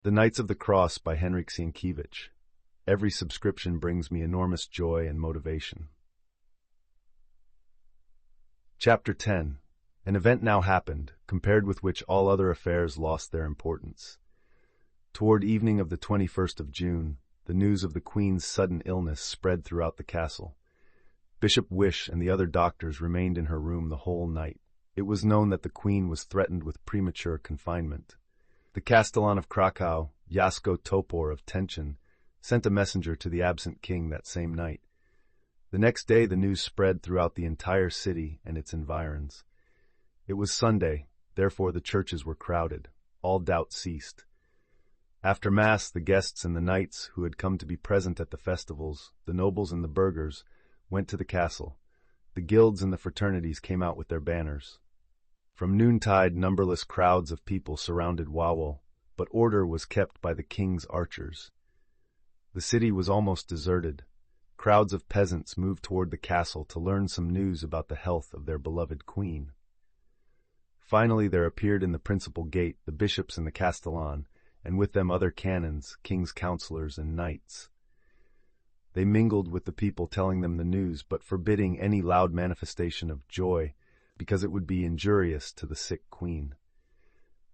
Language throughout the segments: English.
The Knights of the Cross by Henryk Sienkiewicz. Every subscription brings me enormous joy and motivation. Chapter 10. An event now happened, compared with which all other affairs lost their importance. Toward evening of the 21st of June, the news of the Queen's sudden illness spread throughout the castle. Bishop Wish and the other doctors remained in her room the whole night. It was known that the Queen was threatened with premature confinement. The Castellan of Krakow, Jasko Topor of Tencin, sent a messenger to the absent king that same night. The next day the news spread throughout the entire city and its environs. It was Sunday, therefore the churches were crowded. All doubt ceased. After Mass, the guests and the knights who had come to be present at the festivals, the nobles and the burghers, went to the castle. The guilds and the fraternities came out with their banners. From noontide, numberless crowds of people surrounded Wawel, but order was kept by the king's archers. The city was almost deserted. Crowds of peasants moved toward the castle to learn some news about the health of their beloved queen. Finally there appeared in the principal gate the bishops and the castellan, and with them other canons, king's counselors, and knights. They mingled with the people telling them the news, but forbidding any loud manifestation of joy, because it would be injurious to the sick queen.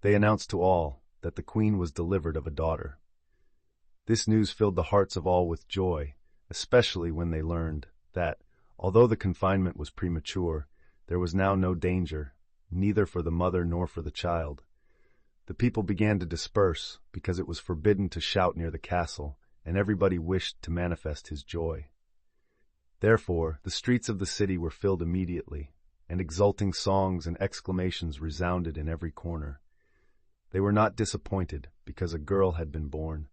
They announced to all that the queen was delivered of a daughter. This news filled the hearts of all with joy, especially when they learned that, although the confinement was premature, there was now no danger, neither for the mother nor for the child. The people began to disperse, because it was forbidden to shout near the castle, and everybody wished to manifest his joy. Therefore, the streets of the city were filled immediately, and exulting songs and exclamations resounded in every corner. They were not disappointed, because a girl had been born.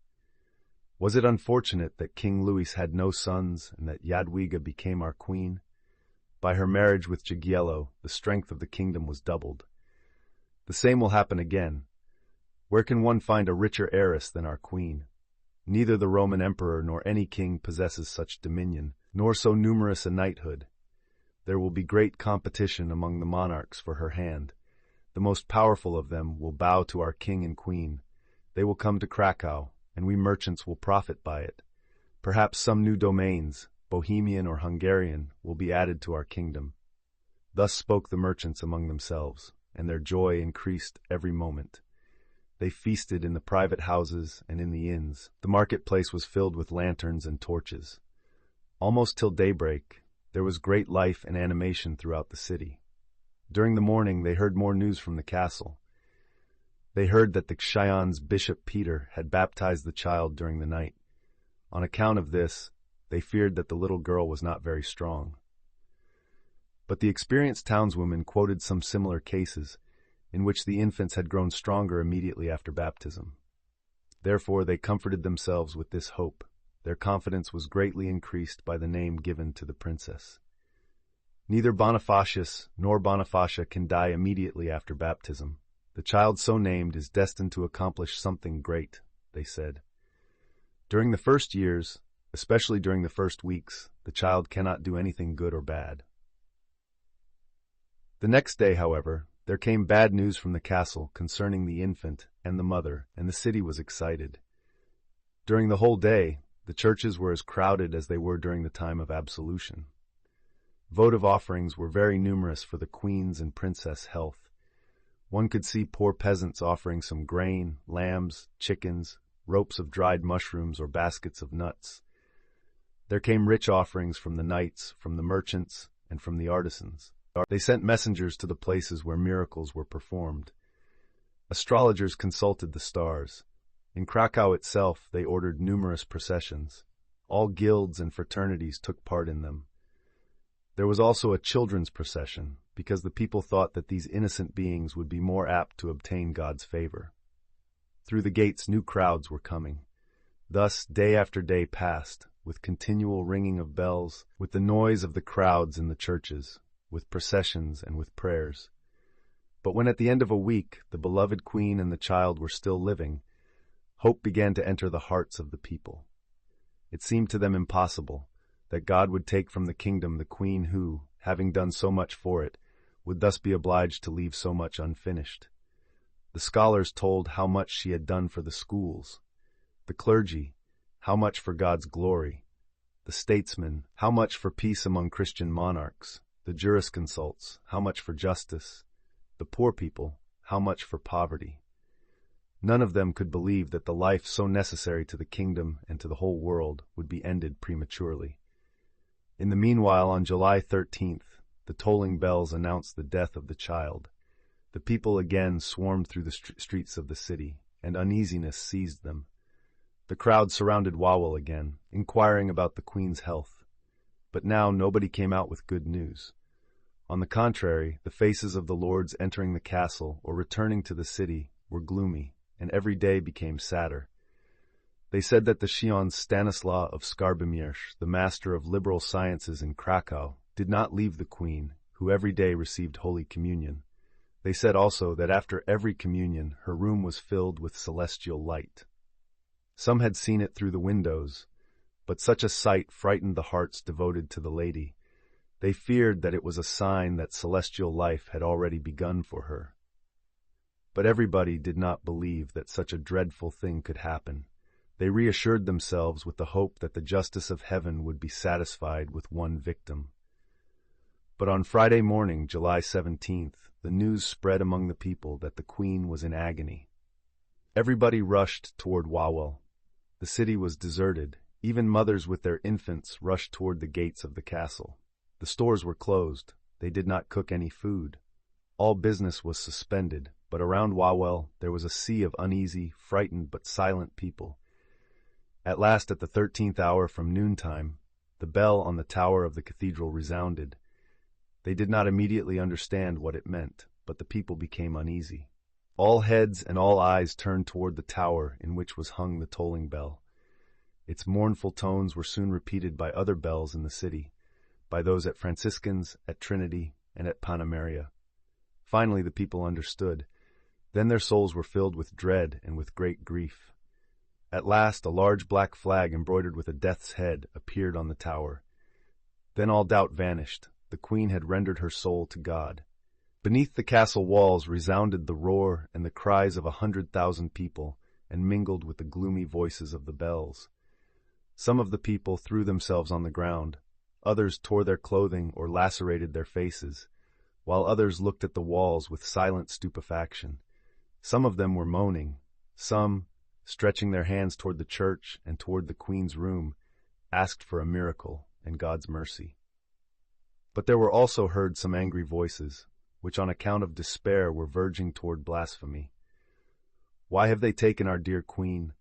Was it unfortunate that King Louis had no sons and that Jadwiga became our queen? By her marriage with Jagiełło, the strength of the kingdom was doubled. The same will happen again. Where can one find a richer heiress than our queen? Neither the Roman emperor nor any king possesses such dominion, nor so numerous a knighthood. There will be great competition among the monarchs for her hand. The most powerful of them will bow to our king and queen. They will come to Krakow, and we merchants will profit by it. Perhaps some new domains, Bohemian or Hungarian, will be added to our kingdom. Thus spoke the merchants among themselves, and their joy increased every moment. They feasted in the private houses and in the inns. The marketplace was filled with lanterns and torches. Almost till daybreak, there was great life and animation throughout the city. During the morning they heard more news from the castle. They heard that the Kshayan's Bishop Peter had baptized the child during the night. On account of this, they feared that the little girl was not very strong. But the experienced townswomen quoted some similar cases, in which the infants had grown stronger immediately after baptism. Therefore they comforted themselves with this hope. Their confidence was greatly increased by the name given to the princess. Neither Bonifacius nor Bonifacia can die immediately after baptism. The child so named is destined to accomplish something great, they said. During the first years, especially during the first weeks, the child cannot do anything good or bad. The next day, however, there came bad news from the castle concerning the infant and the mother, and the city was excited. During the whole day, the churches were as crowded as they were during the time of absolution. Votive offerings were very numerous for the queen's and princess' health. One could see poor peasants offering some grain, lambs, chickens, ropes of dried mushrooms, or baskets of nuts. There came rich offerings from the knights, from the merchants, and from the artisans. They sent messengers to the places where miracles were performed. Astrologers consulted the stars. In Krakow itself, they ordered numerous processions. All guilds and fraternities took part in them. There was also a children's procession, because the people thought that these innocent beings would be more apt to obtain God's favor. Through the gates new crowds were coming. Thus day after day passed, with continual ringing of bells, with the noise of the crowds in the churches, with processions and with prayers. But when at the end of a week the beloved queen and the child were still living, hope began to enter the hearts of the people. It seemed to them impossible that God would take from the kingdom the queen who, having done so much for it, would thus be obliged to leave so much unfinished. The scholars told how much she had done for the schools. The clergy, how much for God's glory. The statesmen, how much for peace among Christian monarchs. The jurisconsults, how much for justice. The poor people, how much for poverty. None of them could believe that the life so necessary to the kingdom and to the whole world would be ended prematurely. In the meanwhile, on July 13th, the tolling bells announced the death of the child. The people again swarmed through the streets of the city, and uneasiness seized them. The crowd surrounded Wawel again, inquiring about the Queen's health. But now nobody came out with good news. On the contrary, the faces of the lords entering the castle or returning to the city were gloomy, and every day became sadder. They said that the Ksiądz Stanislaw of Skarbimierz, the master of liberal sciences in Krakow, did not leave the Queen, who every day received Holy Communion. They said also that after every communion her room was filled with celestial light. Some had seen it through the windows, but such a sight frightened the hearts devoted to the lady. They feared that it was a sign that celestial life had already begun for her. But everybody did not believe that such a dreadful thing could happen. They reassured themselves with the hope that the justice of heaven would be satisfied with one victim. But on Friday morning, July 17th, the news spread among the people that the Queen was in agony. Everybody rushed toward Wawel. The city was deserted. Even mothers with their infants rushed toward the gates of the castle. The stores were closed. They did not cook any food. All business was suspended, but around Wawel there was a sea of uneasy, frightened but silent people. At last, at the 13th hour from noontime, the bell on the tower of the cathedral resounded. They did not immediately understand what it meant, but the people became uneasy. All heads and all eyes turned toward the tower in which was hung the tolling bell. Its mournful tones were soon repeated by other bells in the city, by those at Franciscans, at Trinity, and at Panamaria. Finally the people understood. Then their souls were filled with dread and with great grief. At last a large black flag embroidered with a death's head appeared on the tower. Then all doubt vanished. The Queen had rendered her soul to God. Beneath the castle walls resounded the roar and the cries of 100,000 people, and mingled with the gloomy voices of the bells. Some of the people threw themselves on the ground, others tore their clothing or lacerated their faces, while others looked at the walls with silent stupefaction. Some of them were moaning, some, stretching their hands toward the church and toward the Queen's room, asked for a miracle and God's mercy. But there were also heard some angry voices, which on account of despair were verging toward blasphemy. Why have they taken our dear Queen?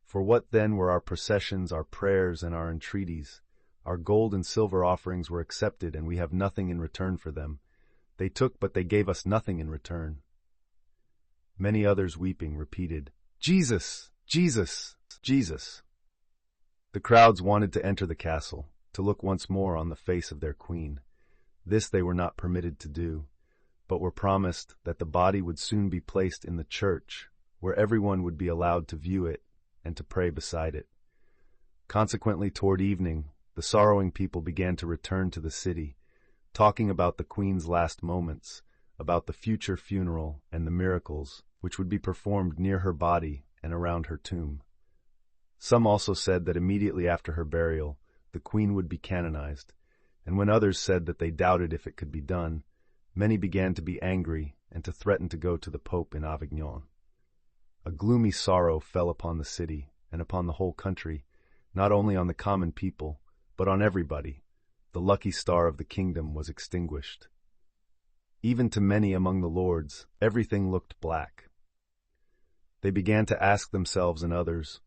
For what then were our processions, our prayers, and our entreaties? Our gold and silver offerings were accepted, and we have nothing in return for them. They took, but they gave us nothing in return. Many others, weeping, repeated, "Jesus! Jesus! Jesus!" The crowds wanted to enter the castle, to look once more on the face of their Queen. This they were not permitted to do, but were promised that the body would soon be placed in the church, where everyone would be allowed to view it and to pray beside it. Consequently, toward evening, the sorrowing people began to return to the city, talking about the Queen's last moments, about the future funeral and the miracles which would be performed near her body and around her tomb. Some also said that immediately after her burial, the Queen would be canonized, and when others said that they doubted if it could be done, many began to be angry and to threaten to go to the Pope in Avignon. A gloomy sorrow fell upon the city and upon the whole country, not only on the common people, but on everybody. The lucky star of the kingdom was extinguished. Even to many among the lords, everything looked black. They began to ask themselves and others,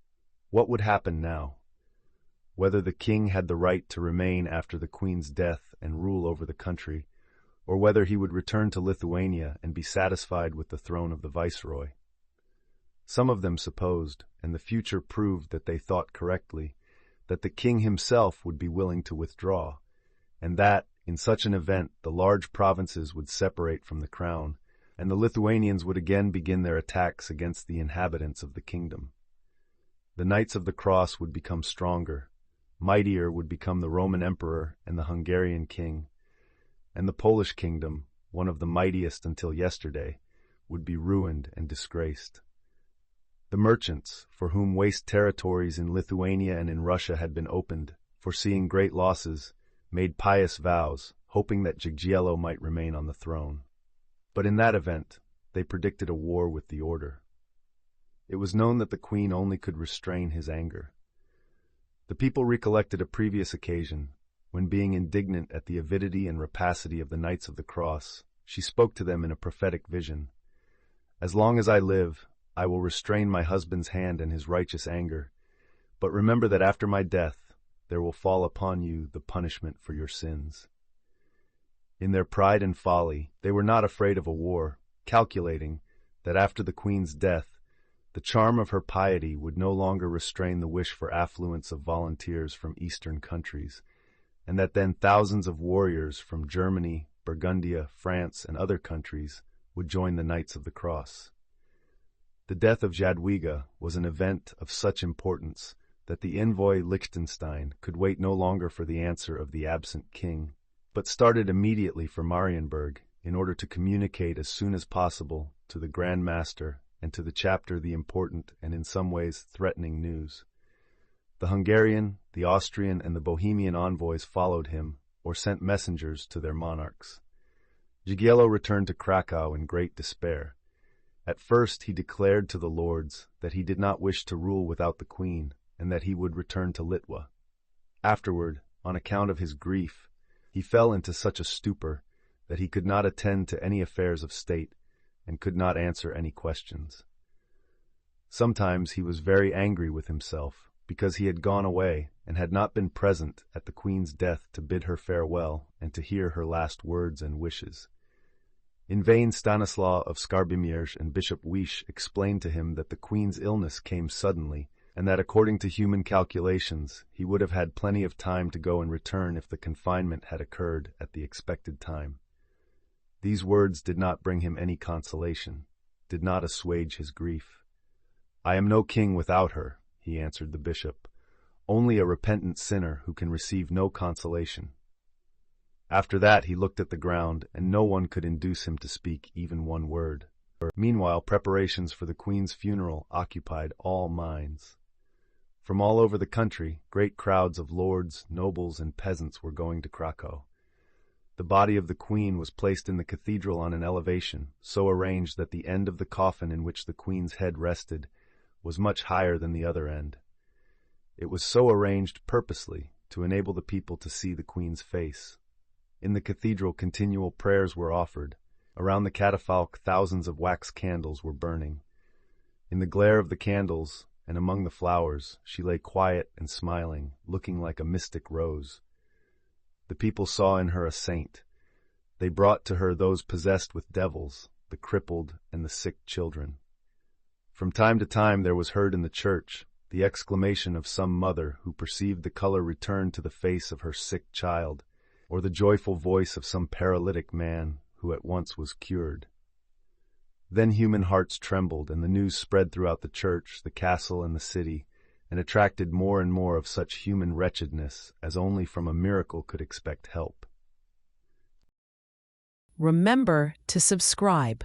what would happen now? Whether the king had the right to remain after the Queen's death and rule over the country, or whether he would return to Lithuania and be satisfied with the throne of the viceroy. Some of them supposed, and the future proved that they thought correctly, that the king himself would be willing to withdraw, and that, in such an event, the large provinces would separate from the crown, and the Lithuanians would again begin their attacks against the inhabitants of the kingdom. The Knights of the Cross would become stronger, mightier would become the Roman Emperor and the Hungarian king, and the Polish kingdom, one of the mightiest until yesterday, would be ruined and disgraced. The merchants, for whom waste territories in Lithuania and in Russia had been opened, foreseeing great losses, made pious vows, hoping that Jagiełło might remain on the throne. But in that event, they predicted a war with the order. It was known that the queen only could restrain his anger. The people recollected a previous occasion, when being indignant at the avidity and rapacity of the Knights of the Cross, she spoke to them in a prophetic vision. "As long as I live, I will restrain my husband's hand and his righteous anger, but remember that after my death, there will fall upon you the punishment for your sins." In their pride and folly, they were not afraid of a war, calculating that after the queen's death, the charm of her piety would no longer restrain the wish for affluence of volunteers from eastern countries, and that then thousands of warriors from Germany, Burgundia, France, and other countries would join the Knights of the Cross. The death of Jadwiga was an event of such importance that the envoy Liechtenstein could wait no longer for the answer of the absent king, but started immediately for Marienburg in order to communicate as soon as possible to the Grand Master and to the chapter the important and in some ways threatening news. The Hungarian, the Austrian, and the Bohemian envoys followed him or sent messengers to their monarchs. Jagiełło returned to Krakow in great despair. At first he declared to the lords that he did not wish to rule without the queen, and that he would return to Litwa. Afterward, on account of his grief, he fell into such a stupor that he could not attend to any affairs of state and could not answer any questions. Sometimes he was very angry with himself because he had gone away and had not been present at the queen's death to bid her farewell and to hear her last words and wishes. In vain Stanislaw of Skarbimierz and Bishop Wish explained to him that the queen's illness came suddenly, and that according to human calculations he would have had plenty of time to go and return if the confinement had occurred at the expected time. These words did not bring him any consolation, did not assuage his grief. "I am no king without her," he answered the bishop, "only a repentant sinner who can receive no consolation." After that he looked at the ground, and no one could induce him to speak even one word. Meanwhile, preparations for the queen's funeral occupied all minds. From all over the country, great crowds of lords, nobles, and peasants were going to Krakow. The body of the queen was placed in the cathedral on an elevation, so arranged that the end of the coffin in which the queen's head rested was much higher than the other end. It was so arranged purposely to enable the people to see the queen's face. In the cathedral, continual prayers were offered. Around the catafalque, thousands of wax candles were burning. In the glare of the candles, and among the flowers, she lay quiet and smiling, looking like a mystic rose. The people saw in her a saint. They brought to her those possessed with devils, the crippled and the sick children. From time to time there was heard in the church the exclamation of some mother who perceived the color return to the face of her sick child, or the joyful voice of some paralytic man who at once was cured. Then human hearts trembled, and the news spread throughout the church, the castle, and the city, and attracted more and more of such human wretchedness as only from a miracle could expect help. Remember to subscribe.